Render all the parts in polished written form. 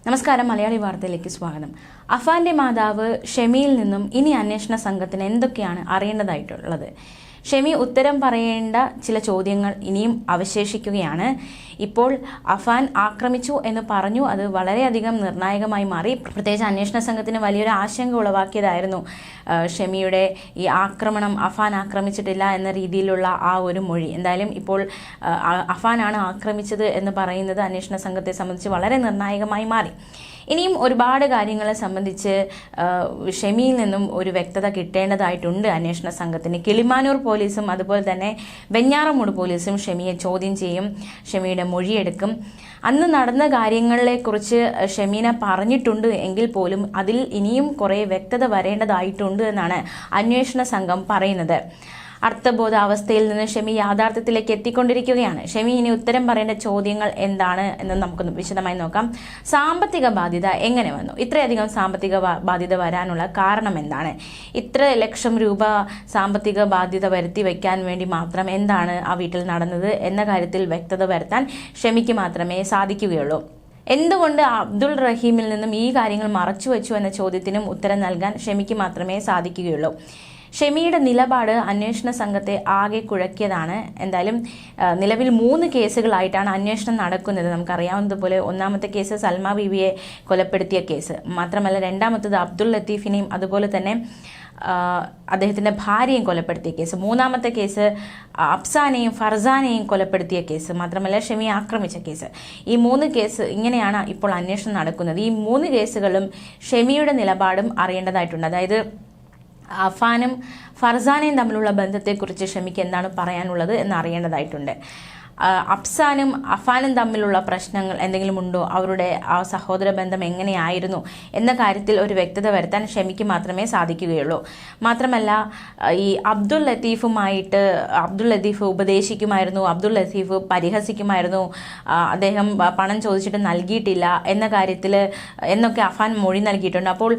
നമസ്കാരം, മലയാളി വാർത്തയിലേക്ക് സ്വാഗതം. അഫാന്റെ മാതാവ് ഷെമിയിൽ നിന്നും ഇനി അന്വേഷണ സംഘത്തിന് എന്തൊക്കെയാണ് അറിയേണ്ടതായിട്ടുള്ളത്? ഷെമി ഉത്തരം പറയേണ്ട ചില ചോദ്യങ്ങൾ ഇനിയും അവശേഷിക്കുകയാണ്. ഇപ്പോൾ അഫാൻ ആക്രമിച്ചു എന്ന് പറഞ്ഞു, അത് വളരെയധികം നിർണായകമായി മാറി. പ്രത്യേകിച്ച് അന്വേഷണ സംഘത്തിന് വലിയൊരു ആശങ്ക ഉളവാക്കിയതായിരുന്നു ഷെമിയുടെ ഈ ആക്രമണം. അഫാൻ ആക്രമിച്ചിട്ടില്ല എന്ന രീതിയിലുള്ള ആ ഒരു മൊഴി. എന്തായാലും ഇപ്പോൾ അഫാനാണ് ആക്രമിച്ചത് എന്ന് പറയുന്നത് അന്വേഷണ സംഘത്തെ സംബന്ധിച്ച് വളരെ നിർണായകമായി മാറി. ഇനിയും ഒരുപാട് കാര്യങ്ങളെ സംബന്ധിച്ച് ഷെമിയിൽ നിന്നും ഒരു വ്യക്തത കിട്ടേണ്ടതായിട്ടുണ്ട് അന്വേഷണ സംഘത്തിന്. കിളിമാനൂർ പോലീസും അതുപോലെ തന്നെ വെഞ്ഞാറമൂട് പോലീസും ഷെമിയെ ചോദ്യം ചെയ്യും, ഷെമിയുടെ മൊഴിയെടുക്കും. അന്ന് നടന്ന കാര്യങ്ങളെക്കുറിച്ച് ഷെമീന പറഞ്ഞിട്ടുണ്ട് എങ്കിൽ പോലും അതിൽ ഇനിയും കുറേ വ്യക്തത വരേണ്ടതായിട്ടുണ്ട് എന്നാണ് അന്വേഷണ സംഘം പറയുന്നത്. അർത്ഥബോധാവസ്ഥയിൽ നിന്ന് ഷെമി യാഥാർത്ഥ്യത്തിലേക്ക് എത്തിക്കൊണ്ടിരിക്കുകയാണ്. ഷെമി ഇനി ഉത്തരം പറയേണ്ട ചോദ്യങ്ങൾ എന്താണ് എന്ന് നമുക്കൊന്ന് വിശദമായി നോക്കാം. സാമ്പത്തിക ബാധ്യത എങ്ങനെ വന്നു? ഇത്രയധികം സാമ്പത്തിക ബാധ്യത വരാനുള്ള കാരണം എന്താണ്? ഇത്ര ലക്ഷം രൂപ സാമ്പത്തിക ബാധ്യത വരുത്തി വയ്ക്കാൻ വേണ്ടി മാത്രം എന്താണ് ആ വീട്ടിൽ നടന്നത് എന്ന കാര്യത്തിൽ വ്യക്തത വരുത്താൻ ഷെമിക്ക് മാത്രമേ സാധിക്കുകയുള്ളൂ. എന്തുകൊണ്ട് അബ്ദുൾ റഹീമിൽ നിന്നും ഈ കാര്യങ്ങൾ മറച്ചുവെച്ചു എന്ന ചോദ്യത്തിനും ഉത്തരം നൽകാൻ ഷെമിക്ക് മാത്രമേ സാധിക്കുകയുള്ളൂ. ഷെമിയുടെ നിലപാട് അന്വേഷണ സംഘത്തെ ആകെ കുഴക്കിയതാണ്. എന്തായാലും നിലവിൽ 3 കേസുകളായിട്ടാണ് അന്വേഷണം നടക്കുന്നത്. നമുക്കറിയാവുന്നതുപോലെ ഒന്നാമത്തെ കേസ് സൽമ ബീവിയെ കൊലപ്പെടുത്തിയ കേസ്, മാത്രമല്ല രണ്ടാമത്തത് അബ്ദുൾ ലത്തീഫിനെയും അതുപോലെ തന്നെ അദ്ദേഹത്തിൻ്റെ ഭാര്യയും കൊലപ്പെടുത്തിയ കേസ്, മൂന്നാമത്തെ കേസ് അഫ്സാനെയും ഫർസാനെയും കൊലപ്പെടുത്തിയ കേസ്, മാത്രമല്ല ഷെമിയെ ആക്രമിച്ച കേസ്. ഈ 3 കേസ് ഇങ്ങനെയാണ് ഇപ്പോൾ അന്വേഷണം നടക്കുന്നത്. ഈ 3 കേസുകളും ഷെമിയുടെ നിലപാടും അറിയേണ്ടതായിട്ടുണ്ട്. അതായത് അഫാനും ഫർസാനയും തമ്മിലുള്ള ബന്ധത്തെക്കുറിച്ച് ഷെമിക്ക് എന്താണ് പറയാനുള്ളത് എന്ന് അറിയേണ്ടതായിട്ടുണ്ട്. അഫ്സാനും അഫാനും തമ്മിലുള്ള പ്രശ്നങ്ങൾ എന്തെങ്കിലും ഉണ്ടോ, അവരുടെ ആ സഹോദര ബന്ധം എങ്ങനെയായിരുന്നു എന്ന കാര്യത്തിൽ ഒരു വ്യക്തത വരുത്താൻ ഷെമിക്ക് മാത്രമേ സാധിക്കുകയുള്ളൂ. മാത്രമല്ല ഈ അബ്ദുൾ ലത്തീഫ് ഉപദേശിക്കുമായിരുന്നു, അബ്ദുൾ ലത്തീഫ് പരിഹസിക്കുമായിരുന്നു, അദ്ദേഹം പണം ചോദിച്ചിട്ട് നൽകിയിട്ടില്ല എന്ന കാര്യത്തിൽ എന്നൊക്കെ അഫാൻ മൊഴി നൽകിയിട്ടുണ്ട്. അപ്പോൾ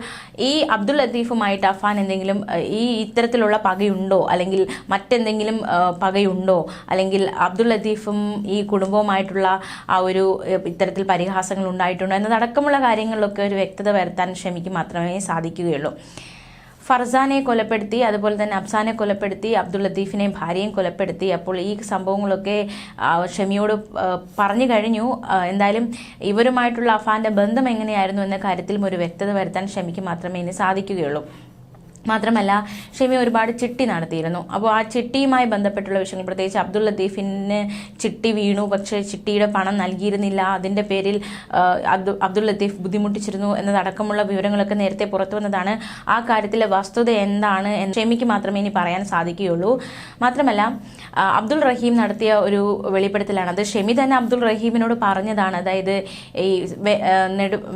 ഈ അബ്ദുൾ ലത്തീഫുമായിട്ട് അഫാൻ എന്തെങ്കിലും ഇത്തരത്തിലുള്ള പകയുണ്ടോ, അല്ലെങ്കിൽ മറ്റെന്തെങ്കിലും പകയുണ്ടോ, അല്ലെങ്കിൽ അബ്ദുൾ ലത്തീഫ് ഈ കുടുംബവുമായിട്ടുള്ള ആ ഒരു ഇത്തരത്തിൽ പരിഹാസങ്ങൾ ഉണ്ടായിട്ടുണ്ടോ എന്നതടക്കമുള്ള കാര്യങ്ങളിലൊക്കെ ഒരു വ്യക്തത വരുത്താൻ ഷെമിക്ക് മാത്രമേ സാധിക്കുകയുള്ളൂ. ഫർസാനെ കൊലപ്പെടുത്തി, അതുപോലെ തന്നെ അഫ്സാനെ കൊലപ്പെടുത്തി, അബ്ദുൾ ലത്തീഫിനെയും ഭാര്യയും കൊലപ്പെടുത്തി. അപ്പോൾ ഈ സംഭവങ്ങളൊക്കെ ഷെമിയോട് പറഞ്ഞു കഴിഞ്ഞു. എന്തായാലും ഇവരുമായിട്ടുള്ള അഫാന്റെ ബന്ധം എങ്ങനെയായിരുന്നു എന്ന കാര്യത്തിലും ഒരു വ്യക്തത വരുത്താൻ ഷെമിക്ക് മാത്രമേ ഇനി സാധിക്കുകയുള്ളൂ. മാത്രമല്ല ഷെമി ഒരുപാട് ചിട്ടി നടത്തിയിരുന്നു. അപ്പോൾ ആ ചിട്ടിയുമായി ബന്ധപ്പെട്ടുള്ള വിഷയങ്ങൾ, പ്രത്യേകിച്ച് അബ്ദുൾ ലത്തീഫിന് ചിട്ടി വീണു, പക്ഷേ ചിട്ടിയുടെ പണം നൽകിയിരുന്നില്ല, അതിൻ്റെ പേരിൽ അബ്ദുൾ ലത്തീഫ് ബുദ്ധിമുട്ടിച്ചിരുന്നു എന്നതടക്കമുള്ള വിവരങ്ങളൊക്കെ നേരത്തെ പുറത്തു വന്നതാണ്. ആ കാര്യത്തിലെ വസ്തുത എന്താണ് എന്ന് ഷെമിക്ക് മാത്രമേ ഇനി പറയാൻ സാധിക്കുകയുള്ളൂ. മാത്രമല്ല അബ്ദുൾ റഹീം നടത്തിയ ഒരു വെളിപ്പെടുത്തലാണ്, അത് ഷെമി തന്നെ അബ്ദുൾ റഹീമിനോട് പറഞ്ഞതാണ്. അതായത് ഈ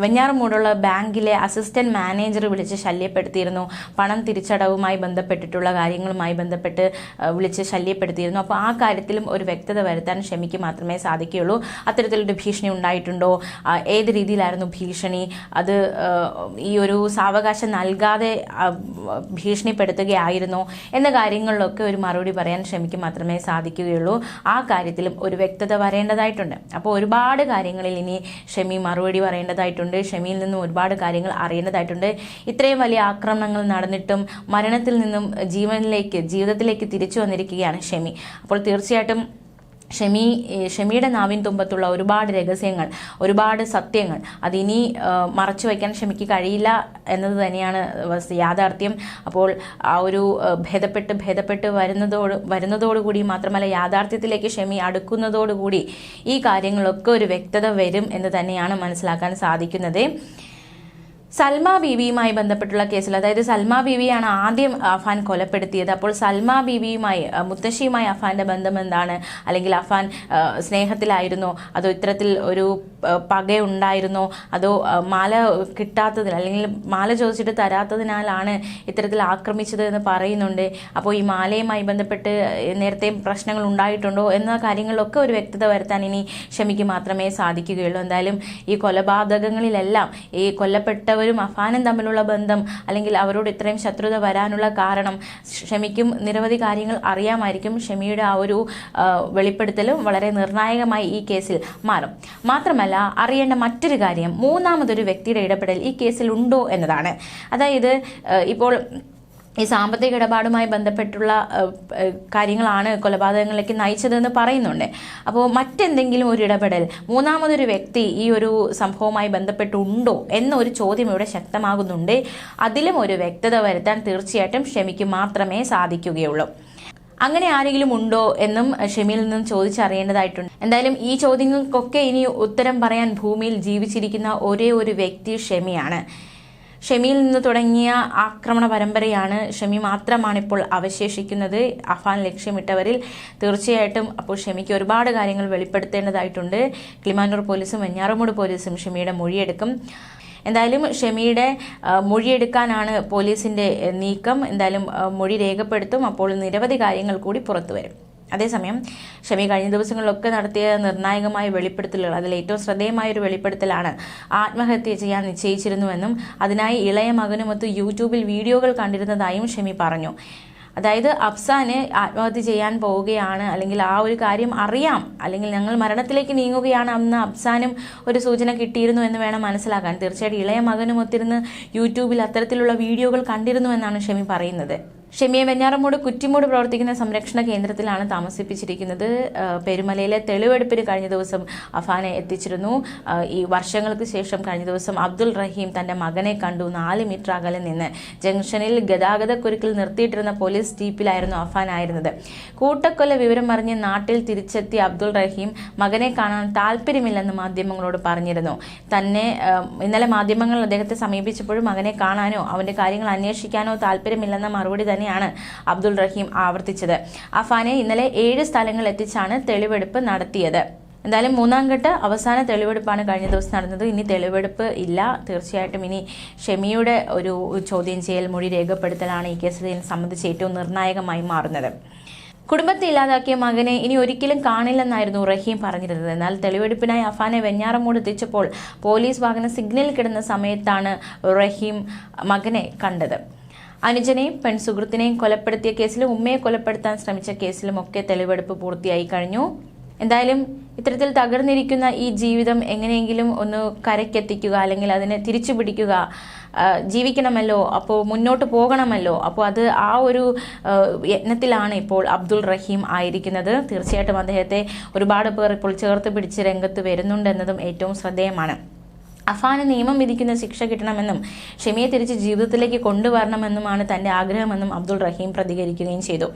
വെഞ്ഞാറമൂടുള്ള ബാങ്കിലെ അസിസ്റ്റന്റ് മാനേജർ വിളിച്ച് ശല്യപ്പെടുത്തിയിരുന്നു, പണം തിരിച്ചടവുമായി ബന്ധപ്പെട്ടിട്ടുള്ള കാര്യങ്ങളുമായി ബന്ധപ്പെട്ട് വിളിച്ച് ശല്യപ്പെടുത്തിയിരുന്നു. അപ്പോൾ ആ കാര്യത്തിലും ഒരു വ്യക്തത വരുത്താൻ ഷെമിക്ക് മാത്രമേ സാധിക്കുകയുള്ളൂ. അത്തരത്തിലൊരു ഭീഷണി ഉണ്ടായിട്ടുണ്ടോ, ഏത് രീതിയിലായിരുന്നു ഭീഷണി, അത് ഈ ഒരു സാവകാശം നൽകാതെ ഭീഷണിപ്പെടുത്തുകയായിരുന്നോ എന്ന കാര്യങ്ങളിലൊക്കെ ഒരു മറുപടി പറയാൻ ഷെമിക്ക് മാത്രമേ സാധിക്കുകയുള്ളൂ. ആ കാര്യത്തിലും ഒരു വ്യക്തത വരേണ്ടതായിട്ടുണ്ട്. അപ്പോൾ ഒരുപാട് കാര്യങ്ങളിൽ ഇനി ഷെമി മറുപടി പറയേണ്ടതായിട്ടുണ്ട്. ഷെമിയിൽ നിന്നും ഒരുപാട് കാര്യങ്ങൾ അറിയേണ്ടതായിട്ടുണ്ട്. ഇത്രയും വലിയ ആക്രമണങ്ങൾ നടന്നിട്ടും മരണത്തിൽ നിന്നും ജീവിതത്തിലേക്ക് തിരിച്ചു വന്നിരിക്കുകയാണ് ഷെമി. അപ്പോൾ തീർച്ചയായിട്ടും ഷെമിയുടെ നാവിൻ തുമ്പത്തുള്ള ഒരുപാട് രഹസ്യങ്ങൾ, ഒരുപാട് സത്യങ്ങൾ അതിനി മറച്ചു വയ്ക്കാൻ ഷെമിക്ക് കഴിയില്ല എന്നത് തന്നെയാണ് യാഥാർത്ഥ്യം. അപ്പോൾ ആ ഒരു ഭേദപ്പെട്ട് വരുന്നതോടുകൂടി, മാത്രമല്ല യാഥാർത്ഥ്യത്തിലേക്ക് ഷെമി അടുക്കുന്നതോടുകൂടി ഈ കാര്യങ്ങളൊക്കെ ഒരു വ്യക്തത വരും എന്ന് തന്നെയാണ് മനസ്സിലാക്കാൻ സാധിക്കുന്നത്. സൽമ ബീവിയുമായി ബന്ധപ്പെട്ടുള്ള കേസിൽ, അതായത് സൽമ ബീവിയാണ് ആദ്യം അഫാൻ കൊലപ്പെടുത്തിയത്. അപ്പോൾ സൽമ ബീവിയുമായി, മുത്തശ്ശിയുമായി അഫാന്റെ ബന്ധം എന്താണ്? അല്ലെങ്കിൽ അഫാൻ സ്നേഹത്തിലായിരുന്നോ, അതോ ഇത്തരത്തിൽ ഒരു പകയുണ്ടായിരുന്നോ, അതോ മാല കിട്ടാത്തതിൽ അല്ലെങ്കിൽ മാല ചോദിച്ചിട്ട് തരാത്തതിനാലാണ് ഇത്തരത്തിൽ ആക്രമിച്ചത് എന്ന് പറയുന്നുണ്ട്. അപ്പോൾ ഈ മാലയുമായി ബന്ധപ്പെട്ട് നേരത്തെ പ്രശ്നങ്ങൾ ഉണ്ടായിട്ടുണ്ടോ എന്ന കാര്യങ്ങളിലൊക്കെ ഒരു വ്യക്തത വരുത്താൻ ഇനി ഷെമിക്ക് മാത്രമേ സാധിക്കുകയുള്ളൂ. എന്തായാലും ഈ കൊലപാതകങ്ങളിലെല്ലാം ഈ കൊല്ലപ്പെട്ടവർ ഉള്ളവരും അഫാനും തമ്മിലുള്ള ബന്ധം അല്ലെങ്കിൽ അവരോട് ഇത്രയും ശത്രുത വരാനുള്ള കാരണം ഷെമിക്കും നിരവധി കാര്യങ്ങൾ അറിയാമായിരിക്കും. ഷെമിയുടെ ആ ഒരു വെളിപ്പെടുത്തലും വളരെ നിർണായകമായി ഈ കേസിൽ മാറും. മാത്രമല്ല അറിയേണ്ട മറ്റൊരു കാര്യം, മൂന്നാമതൊരു വ്യക്തിയുടെ ഇടപെടൽ ഈ കേസിൽ ഉണ്ടോ എന്നതാണ്. അതായത് ഇപ്പോൾ ഈ സാമ്പത്തിക ഇടപാടുമായി ബന്ധപ്പെട്ടുള്ള കാര്യങ്ങളാണ് കൊലപാതകങ്ങളിലേക്ക് നയിച്ചതെന്ന് പറയുന്നുണ്ട്. അപ്പോൾ മറ്റെന്തെങ്കിലും ഒരു ഇടപെടൽ മൂന്നാമതൊരു വ്യക്തി ഈ ഒരു സംഭവവുമായി ബന്ധപ്പെട്ടുണ്ടോ എന്നൊരു ചോദ്യം ഇവിടെ ശക്തമാകുന്നുണ്ട്. അതിലും ഒരു വ്യക്തത വരുത്താൻ തീർച്ചയായിട്ടും ഷെമിക്ക് മാത്രമേ സാധിക്കുകയുള്ളൂ. അങ്ങനെ ആരെങ്കിലും ഉണ്ടോ എന്നും ഷെമിയിൽ നിന്നും ചോദിച്ചറിയേണ്ടതായിട്ടുണ്ട്. എന്തായാലും ഈ ചോദ്യങ്ങൾക്കൊക്കെ ഇനി ഉത്തരം പറയാൻ ഭൂമിയിൽ ജീവിച്ചിരിക്കുന്ന ഒരേ ഒരു വ്യക്തി ഷെമിയാണ്. ഷെമിയിൽ നിന്ന് തുടങ്ങിയ ആക്രമണ പരമ്പരയാണ്. ഷെമി മാത്രമാണ് ഇപ്പോൾ അവശേഷിക്കുന്നത് അഫാൻ ലക്ഷ്യമിട്ടവരിൽ. തീർച്ചയായിട്ടും അപ്പോൾ ഷെമിക്ക് ഒരുപാട് കാര്യങ്ങൾ വെളിപ്പെടുത്തേണ്ടതായിട്ടുണ്ട്. കിളിമാനൂർ പോലീസും വെഞ്ഞാറമൂട് പോലീസും ഷെമിയുടെ മൊഴിയെടുക്കും. എന്തായാലും ഷെമിയുടെ മൊഴിയെടുക്കാനാണ് പോലീസിന്റെ നീക്കം. എന്തായാലും മൊഴി രേഖപ്പെടുത്തും. അപ്പോൾ നിരവധി കാര്യങ്ങൾ കൂടി പുറത്തു വരും. അതേസമയം ഷെമി കഴിഞ്ഞ ദിവസങ്ങളിലൊക്കെ നടത്തിയ നിർണായകമായ വെളിപ്പെടുത്തലുകൾ, അതിൽ ഏറ്റവും ശ്രദ്ധേയമായ ഒരു വെളിപ്പെടുത്തലാണ് ആത്മഹത്യ ചെയ്യാൻ നിശ്ചയിച്ചിരുന്നുവെന്നും അതിനായി ഇളയ മകനുമൊത്ത് യൂട്യൂബിൽ വീഡിയോകൾ കണ്ടിരുന്നതായും ഷെമി പറഞ്ഞു. അതായത് അഫ്സാന് ആത്മഹത്യ ചെയ്യാൻ പോവുകയാണ്, അല്ലെങ്കിൽ ആ ഒരു കാര്യം അറിയാം, അല്ലെങ്കിൽ ഞങ്ങൾ മരണത്തിലേക്ക് നീങ്ങുകയാണ് അന്ന് അഫ്സാനും ഒരു സൂചന കിട്ടിയിരുന്നു എന്ന് വേണം മനസ്സിലാക്കാൻ. തീർച്ചയായിട്ടും ഇളയ മകനുമൊത്തിരുന്ന് യൂട്യൂബിൽ അത്തരത്തിലുള്ള വീഡിയോകൾ കണ്ടിരുന്നു എന്നാണ് ഷെമി പറയുന്നത്. ഷെമിയെ വെഞ്ഞാറമൂട് കുറ്റിമൂട് പ്രവർത്തിക്കുന്ന സംരക്ഷണ കേന്ദ്രത്തിലാണ് താമസിപ്പിച്ചിരിക്കുന്നത്. പെരുമലയിലെ തെളിവെടുപ്പിന് കഴിഞ്ഞ ദിവസം അഫാനെ എത്തിച്ചിരുന്നു. ഈ വർഷങ്ങൾക്ക് ശേഷം കഴിഞ്ഞ ദിവസം അബ്ദുൾ റഹീം തന്റെ മകനെ കണ്ടു. 4 മീറ്റർ അകലെ നിന്ന് ജംഗ്ഷനിൽ ഗതാഗതക്കുരുക്കിൽ നിർത്തിയിട്ടിരുന്ന പോലീസ് ജീപ്പിലായിരുന്നു അഫാൻ ആയിരുന്നത്. കൂട്ടക്കൊല വിവരം അറിഞ്ഞ് നാട്ടിൽ തിരിച്ചെത്തിയ അബ്ദുൾ റഹീം മകനെ കാണാൻ താല്പര്യമില്ലെന്ന് മാധ്യമങ്ങളോട് പറഞ്ഞിരുന്നു. തന്നെ ഇന്നലെ മാധ്യമങ്ങൾ അദ്ദേഹത്തെ സമീപിച്ചപ്പോഴും മകനെ കാണാനോ അവന്റെ കാര്യങ്ങൾ അന്വേഷിക്കാനോ താല്പര്യമില്ലെന്ന മറുപടി തന്നെയാണ് അബ്ദുൾ റഹീം ആവർത്തിച്ചത്. അഫാനെ ഇന്നലെ 7 സ്ഥലങ്ങളിൽ എത്തിച്ചാണ് തെളിവെടുപ്പ് നടത്തിയത്. എന്തായാലും 3ാം ഘട്ട അവസാന തെളിവെടുപ്പാണ് കഴിഞ്ഞ ദിവസം നടന്നത്. ഇനി തെളിവെടുപ്പ് ഇല്ല. തീർച്ചയായിട്ടും ഇനി ഷെമിയുടെ ഒരു ചോദ്യം ചെയ്യൽ, മൊഴി രേഖപ്പെടുത്തലാണ് ഈ കേസിനെ സംബന്ധിച്ച് ഏറ്റവും നിർണായകമായി മാറുന്നത്. കുടുംബത്തെ ഇല്ലാതാക്കിയ മകനെ ഇനി ഒരിക്കലും കാണില്ലെന്നായിരുന്നു റഹീം പറഞ്ഞിരുന്നത്. എന്നാൽ തെളിവെടുപ്പിനായി അഫാനെ വെഞ്ഞാറമൂട് എത്തിച്ചപ്പോൾ പോലീസ് വാഹനം സിഗ്നലിൽ കിടന്ന സമയത്താണ് റഹീം മകനെ കണ്ടത്. അനുജനെയും പെൺസുഹൃത്തിനെയും കൊലപ്പെടുത്തിയ കേസിലും ഉമ്മയെ കൊലപ്പെടുത്താൻ ശ്രമിച്ച കേസിലും ഒക്കെ തെളിവെടുപ്പ് പൂർത്തിയായി കഴിഞ്ഞു. എന്തായാലും ഇത്തരത്തിൽ തകർന്നിരിക്കുന്ന ഈ ജീവിതം എങ്ങനെയെങ്കിലും ഒന്ന് കരയ്ക്കെത്തിക്കുക, അല്ലെങ്കിൽ അതിനെ തിരിച്ചു പിടിക്കുക. ജീവിക്കണമല്ലോ, അപ്പോൾ മുന്നോട്ട് പോകണമല്ലോ. അപ്പോൾ അത് ആ ഒരു യത്നത്തിലാണ് ഇപ്പോൾ അബ്ദുൾ റഹീം ആയിരിക്കുന്നത്. തീർച്ചയായിട്ടും അദ്ദേഹത്തെ ഒരുപാട് പേർ ഇപ്പോൾ ചേർത്ത് പിടിച്ച് രംഗത്ത് വരുന്നുണ്ടെന്നതും ഏറ്റവും ശ്രദ്ധേയമാണ്. അഫാന് നിയമം വിധിക്കുന്ന ശിക്ഷ കിട്ടണമെന്നും ഷെമിയെ തിരിച്ച് ജീവിതത്തിലേക്ക് കൊണ്ടുവരണമെന്നുമാണ് തന്റെ ആഗ്രഹമെന്നും അബ്ദുൾ റഹീം പ്രതികരിക്കുകയും ചെയ്തു.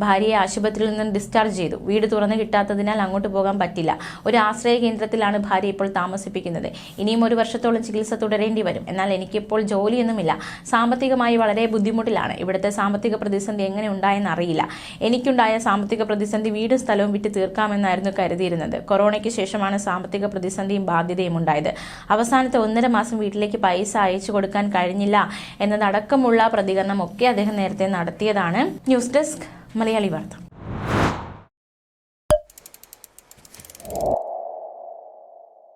ഭാര്യയെ ആശുപത്രിയിൽ നിന്ന് ഡിസ്ചാർജ് ചെയ്തു. വീട് തുറന്നു കിട്ടാത്തതിനാൽ അങ്ങോട്ട് പോകാൻ പറ്റില്ല. ഒരു ആശ്രയ കേന്ദ്രത്തിലാണ് ഭാര്യ ഇപ്പോൾ താമസിപ്പിക്കുന്നത്. ഇനിയും 1 വർഷത്തോളം ചികിത്സ തുടരേണ്ടി വരും. എന്നാൽ എനിക്കിപ്പോൾ ജോലിയൊന്നുമില്ല. സാമ്പത്തികമായി വളരെ ബുദ്ധിമുട്ടിലാണ്. ഇവിടുത്തെ സാമ്പത്തിക പ്രതിസന്ധി എങ്ങനെ ഉണ്ടായെന്ന് അറിയില്ല. എനിക്കുണ്ടായ സാമ്പത്തിക പ്രതിസന്ധി വീടും സ്ഥലവും വിറ്റ് തീർക്കാമെന്നായിരുന്നു കരുതിയിരുന്നത്. കൊറോണയ്ക്ക് ശേഷമാണ് സാമ്പത്തിക പ്രതിസന്ധിയും ബാധ്യതയും ഉണ്ടായത്. അവസാനത്തെ 1.5 മാസം വീട്ടിലേക്ക് പൈസ അയച്ചു കൊടുക്കാൻ കഴിഞ്ഞില്ല എന്നതടക്കമുള്ള പ്രതികരണമൊക്കെ അദ്ദേഹം നേരത്തെ നടത്തിയതാണ്. ന്യൂസ് ഡെസ്ക് മലയാളി വാർത്ത.